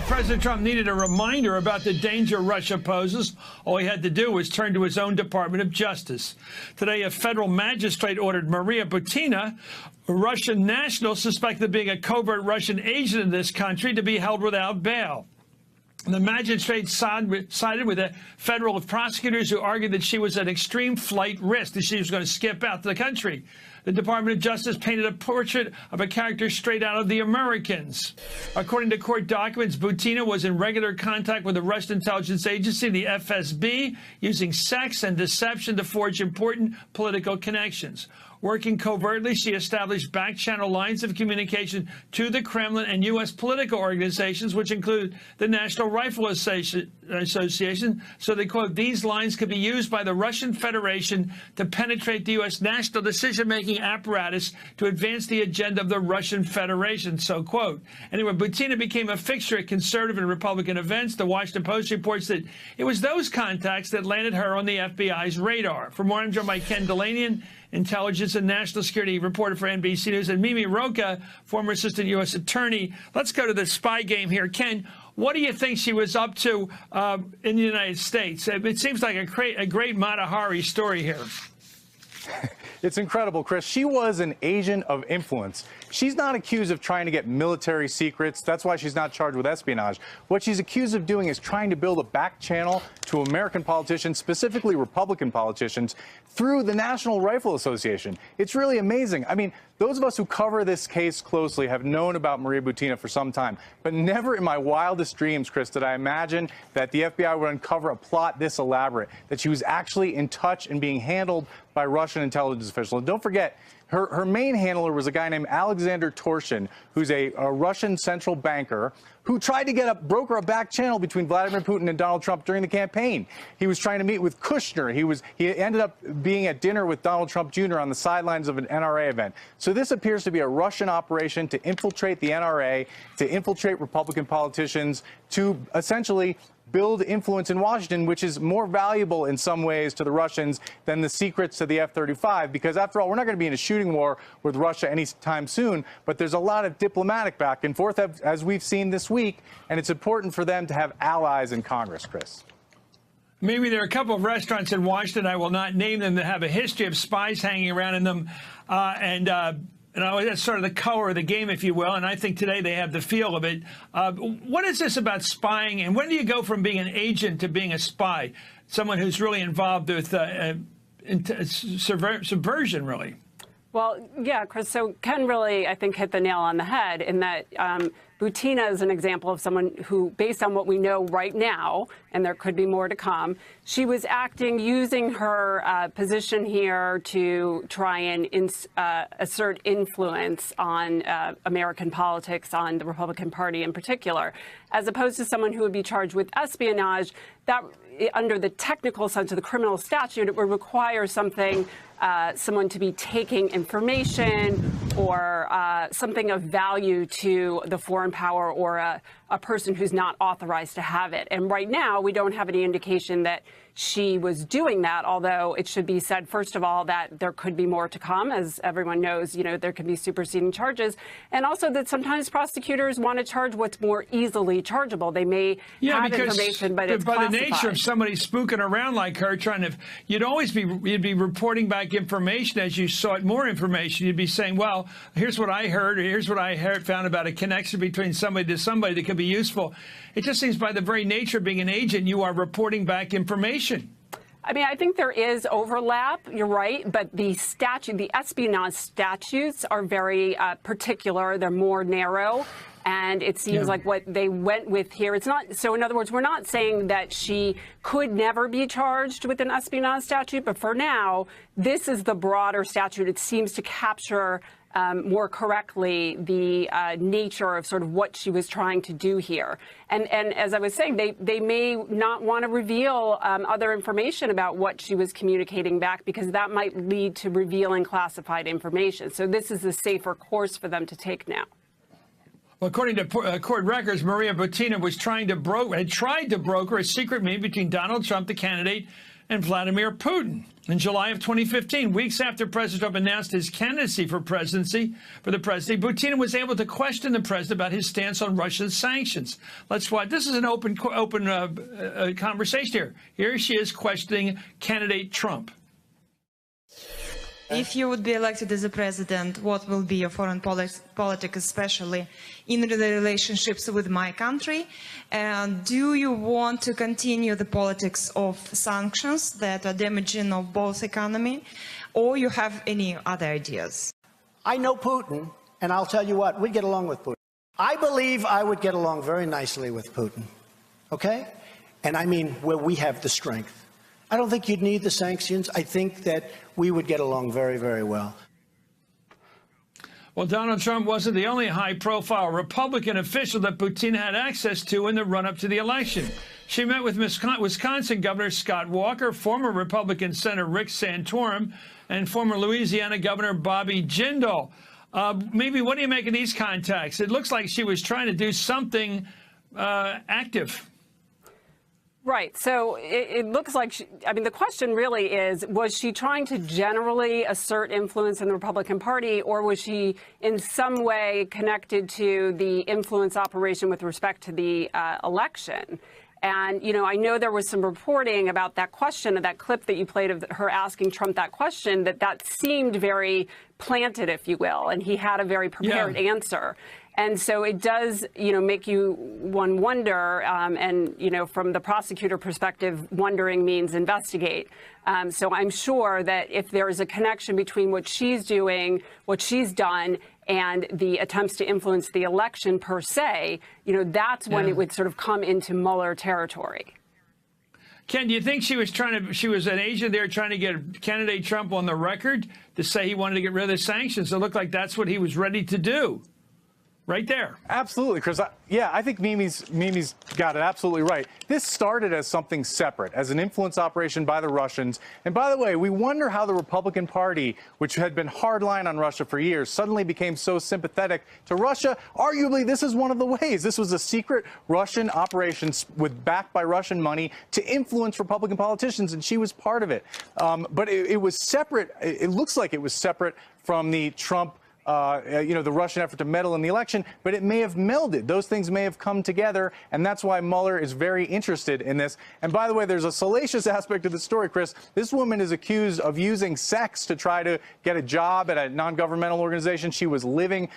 President Trump needed a reminder about the danger Russia poses. All he had to do was turn to his own Department of Justice. Today, a federal magistrate ordered Maria Butina, a Russian national suspected of being a covert Russian agent in this country, to be held without bail. The magistrate sided with the federal prosecutors who argued that she was at extreme flight risk, that she was going to skip out to the country. The Department of Justice painted a portrait of a character straight out of The Americans. According to court documents, Butina was in regular contact with the Russian intelligence agency, the FSB, using sex and deception to forge important political connections. Working covertly, she established back-channel lines of communication to the Kremlin and U.S. political organizations, which include the National Rifle Association. So they quote, "These lines could be used by the Russian Federation to penetrate the U.S. national decision-making apparatus to advance the agenda of the Russian Federation," so quote. Anyway, Butina became a fixture at conservative and Republican events. The Washington Post reports that it was those contacts that landed her on the FBI's radar. For more, I'm joined by Ken Delanian, intelligence and national security reporter for NBC News, and Mimi Rocha, former assistant U.S. attorney. Let's go to the spy game here. Ken, what do you think she was up to in the United States? It seems like a great Mata Hari story here. It's incredible, Chris. She was an agent of influence. She's not accused of trying to get military secrets. That's why she's not charged with espionage. What she's accused of doing is trying to build a back channel to American politicians, specifically Republican politicians, through the National Rifle Association. It's really amazing. I mean, those of us who cover this case closely have known about Maria Butina for some time, but never in my wildest dreams, Chris, did I imagine that the FBI would uncover a plot this elaborate, that she was actually in touch and being handled by Russian intelligence officials. And don't forget, her main handler was a guy named Alexander Torshin, who's a Russian central banker who tried to broker a back channel between Vladimir Putin and Donald Trump during the campaign. He was trying to meet with Kushner. He ended up being at dinner with Donald Trump Jr. on the sidelines of an NRA event. So this appears to be a Russian operation to infiltrate the NRA, to infiltrate Republican politicians, to essentially build influence in Washington, which is more valuable in some ways to the Russians than the secrets to the F-35, because after all, we're not going to be in a shooting war with Russia anytime soon, but there's a lot of diplomatic back and forth, as we've seen this week, and it's important for them to have allies in Congress, Chris. Maybe there are a couple of restaurants in Washington, I will not name them, that have a history of spies hanging around in them, that's sort of the color of the game, if you will, and I think today they have the feel of it. What is this about spying, and when do you go from being an agent to being a spy, someone who's really involved with subversion, really? Well, yeah, Chris, so Ken really, I think, hit the nail on the head in that Butina is an example of someone who, based on what we know right now, and there could be more to come, she was acting using her position here to try and assert influence on American politics, on the Republican Party in particular, as opposed to someone who would be charged with espionage. That, under the technical sense of the criminal statute, it would require someone to be taking information or something of value to the foreign power or a person who's not authorized to have it. And right now, we don't have any indication that she was doing that, although it should be said, first of all, that there could be more to come. As everyone knows, there can be superseding charges. And also that sometimes prosecutors want to charge what's more easily chargeable. They may have information, but it's classified. By the nature of somebody spooking around like her, you'd be reporting back information as you sought more information. You'd be saying, well, here's what I heard, or here's what I found about a connection between somebody to somebody that could be useful. It just seems by the very nature of being an agent, you are reporting back information. I mean, I think there is overlap, you're right, but the espionage statutes are very particular. They're more narrow. And it seems like what they went with here, it's not, so in other words, we're not saying that she could never be charged with an espionage statute, but for now, this is the broader statute. It seems to capture more correctly the nature of sort of what she was trying to do here. And as I was saying, they may not want to reveal other information about what she was communicating back, because that might lead to revealing classified information. So this is a safer course for them to take now. Well, according to court records, Maria Butina was tried to broker a secret meeting between Donald Trump, the candidate, and Vladimir Putin. In July of 2015, weeks after President Trump announced his candidacy for the presidency, Butina was able to question the president about his stance on Russia's sanctions. Let's watch. This is an open conversation here. Here she is questioning candidate Trump. If you would be elected as a president, what will be your foreign politics, especially in the relationships with my country? And do you want to continue the politics of sanctions that are damaging of both economy, or you have any other ideas? I know Putin, and I'll tell you what, we'd get along with Putin. I believe I would get along very nicely with Putin, okay? And I mean where we have the strength. I don't think you'd need the sanctions. I think that we would get along very, very well. Well, Donald Trump wasn't the only high-profile Republican official that Butina had access to in the run-up to the election. She met with Wisconsin Governor Scott Walker, former Republican Senator Rick Santorum, and former Louisiana Governor Bobby Jindal. Maybe what do you make of these contacts? It looks like she was trying to do something active. Right. So it looks like, I mean, the question really is, was she trying to generally assert influence in the Republican Party, or was she in some way connected to the influence operation with respect to the election? And, you know, I know there was some reporting about that question, of that clip that you played of her asking Trump that question, that seemed very planted, if you will, and he had a very prepared answer. And so it does, you know, make one wonder, and, you know, from the prosecutor perspective, wondering means investigate. So I'm sure that if there is a connection between what she's doing, what she's done, and the attempts to influence the election per se, you know, that's when it would sort of come into Mueller territory. Ken, do you think she was an agent there trying to get candidate Trump on the record to say he wanted to get rid of the sanctions? It looked like that's what he was ready to do. Right there. Absolutely, Chris. Yeah, I think Mimi's got it absolutely right. This started as something separate, as an influence operation by the Russians. And by the way, we wonder how the Republican Party, which had been hardline on Russia for years, suddenly became so sympathetic to Russia. Arguably, this is one of the ways. This was a secret Russian operation backed by Russian money to influence Republican politicians, and she was part of it. But it was separate. It looks like it was separate from the Trump you know, the Russian effort to meddle in the election, but it may have melded. Those things may have come together, and that's why Mueller is very interested in this. And by the way, there's a salacious aspect to the story, Chris. This woman is accused of using sex to try to get a job at a non-governmental organization. She was living